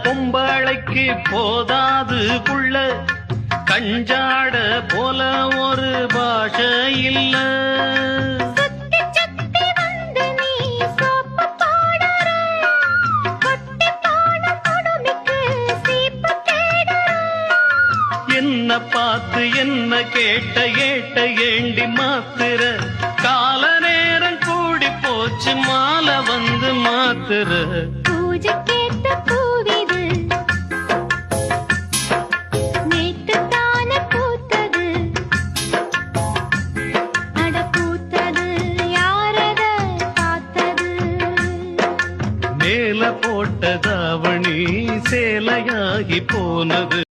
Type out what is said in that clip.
பொம்பளைக்கு போதாது புள்ள கஞ்சாட போல ஒரு பாஷை இல்ல. என்ன பார்த்து என்ன கேட்ட ஏட்ட ஏண்டி மாத்திர கால நேரம் கூடி போச்சு மாலை வந்து மாத்திர